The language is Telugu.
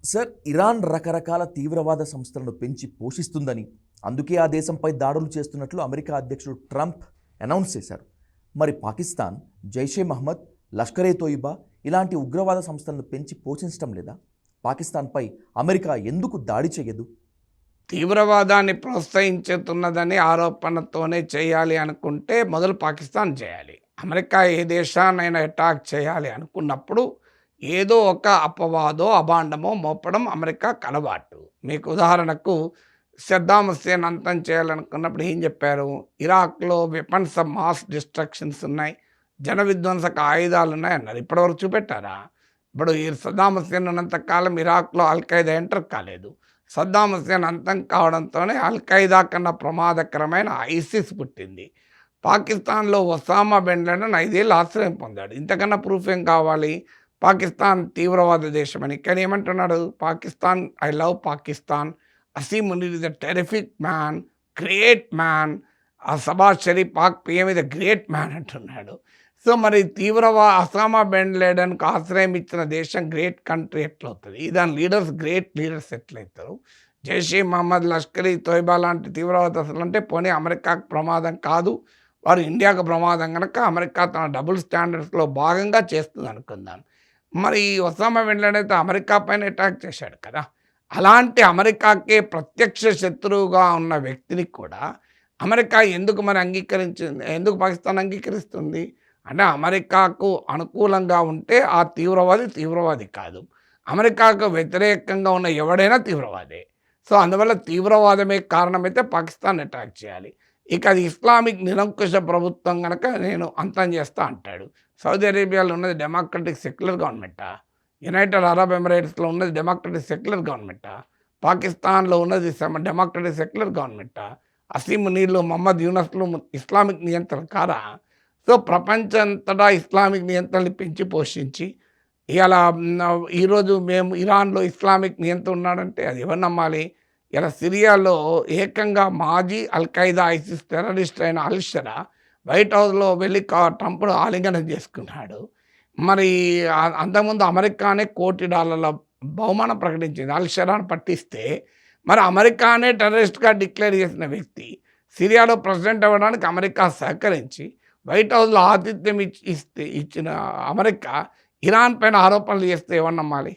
సార్, ఇరాన్ రకరకాల తీవ్రవాద సంస్థలను పెంచి పోషిస్తుందని, అందుకే ఆ దేశంపై దాడులు చేస్తున్నట్లు అమెరికా అధ్యక్షుడు ట్రంప్ అనౌన్స్ చేశారు. మరి పాకిస్తాన్ జైషే మహ్మద్, లష్కరే తోయిబా ఇలాంటి ఉగ్రవాద సంస్థలను పెంచి పోషించడం లేదా? పాకిస్తాన్పై అమెరికా ఎందుకు దాడి చేయదు? తీవ్రవాదాన్ని ప్రోత్సహించుతున్నదని ఆరోపణతోనే చేయాలి అనుకుంటే మొదలు పాకిస్తాన్ చేయాలి. అమెరికా ఏ దేశాన్నైనా అటాక్ చేయాలి అనుకున్నప్పుడు ఏదో ఒక అపవాదో అభాండమో మోపడం అమెరికాకు అలవాటు. మీకు ఉదాహరణకు సద్దాం హుస్సేన్ అంతం చేయాలనుకున్నప్పుడు ఏం చెప్పారు? ఇరాక్లో వెపన్స్ ఆఫ్ మాస్ డిస్ట్రక్షన్స్ ఉన్నాయి, జన విధ్వంసక ఆయుధాలు ఉన్నాయి అన్నారు. ఇప్పటివరకు చూపెట్టారా? ఇప్పుడు ఈ సద్దాం హుస్సేన్ ఉన్నంతకాలం ఇరాక్లో అల్ఖైదా ఎంటర్ కాలేదు. సద్దాం హుస్సేన్ అంతం కావడంతోనే అల్ఖైదా కన్నా ప్రమాదకరమైన ఐసిస్ పుట్టింది. పాకిస్తాన్లో ఒసామా బిన్ లాడెన్ 5 ఏళ్ళు ఆశ్రయం పొందాడు. ఇంతకన్నా ప్రూఫ్ ఏం కావాలి? పాకిస్తాన్ తీవ్రవాద దేశమని. కానీ ఏమంటున్నాడు? Pakistan, I love Pakistan, Asim Munir is a terrific man, great man, ఆ Shehbaz Sharif Pak PM is a great man అంటున్నాడు. సో మరి ఒసామా బిన్ లాడెన్కు ఆశ్రయం ఇచ్చిన దేశం గ్రేట్ కంట్రీ ఎట్లవుతుంది? దాని లీడర్స్ గ్రేట్ లీడర్స్ ఎట్లయితారు? జైషే మహమ్మద్, లష్కర్ ఈ తోయిబా లాంటి తీవ్రవాద అంటే పోనీ అమెరికాకు ప్రమాదం కాదు, వారు ఇండియాకు ప్రమాదం కనుక అమెరికా తన డబుల్ స్టాండర్డ్స్లో భాగంగా చేస్తుంది అనుకుందాం. మరి ఒసామా బిన్ లాడెన్ అయితే అమెరికా పైన అటాక్ చేశాడు కదా. అలాంటి అమెరికాకే ప్రత్యక్ష శత్రువుగా ఉన్న వ్యక్తిని కూడా అమెరికా ఎందుకు మరి అంగీకరించింది? ఎందుకు పాకిస్తాన్ అంగీకరిస్తుంది? అంటే అమెరికాకు అనుకూలంగా ఉంటే ఆ తీవ్రవాది కాదు. అమెరికాకు వ్యతిరేకంగా ఉన్న ఎవడైనా తీవ్రవాదే. సో అందువల్ల తీవ్రవాదమే కారణమైతే పాకిస్తాన్ అటాక్ చేయాలి. ఇక అది ఇస్లామిక్ నిరంకుశ ప్రభుత్వం కనుక నేను అంతం చేస్తా అంటాడు. సౌదీ అరేబియాలో ఉన్నది డెమోక్రటిక్ సెక్యులర్ గవర్నమెంటా? యునైటెడ్ అరబ్ ఎమిరేట్స్లో ఉన్నది డెమోక్రటిక్ సెక్యులర్ గవర్నమెంటా? పాకిస్తాన్లో ఉన్నది డెమోక్రటిక్ సెక్యులర్ గవర్నమెంటా? అసీమ్ మునీర్లు, మహమ్మద్ యూనస్లు ఇస్లామిక్ నియంత్రణ కారా? సో ప్రపంచంతటా ఇస్లామిక్ నియంత్రణని పెంచి పోషించి ఇలా ఈరోజు మేము ఇరాన్లో ఇస్లామిక్ నియంత్రణ ఉన్నాడంటే అది ఎవరు నమ్మాలి? ఇలా సిరియాలో ఏకంగా మాజీ అల్ఖైదా ఐసిస్ టెర్రరిస్ట్ అయిన అల్షరా వైట్ హౌస్లో వెళ్ళి ట్రంప్ను ఆలింగనం చేసుకున్నాడు. మరి అంతకుముందు అమెరికానే $1 కోటి బహుమానం ప్రకటించింది అల్షరాను పట్టిస్తే. మరి అమెరికానే టెర్రరిస్ట్గా డిక్లేర్ చేసిన వ్యక్తి సిరియాలో ప్రెసిడెంట్ అవ్వడానికి అమెరికా సహకరించి వైట్ హౌస్లో ఆతిథ్యం ఇచ్చిన అమెరికా ఇరాన్ పైన ఆరోపణలు చేస్తే ఎవరు నమ్మాలి?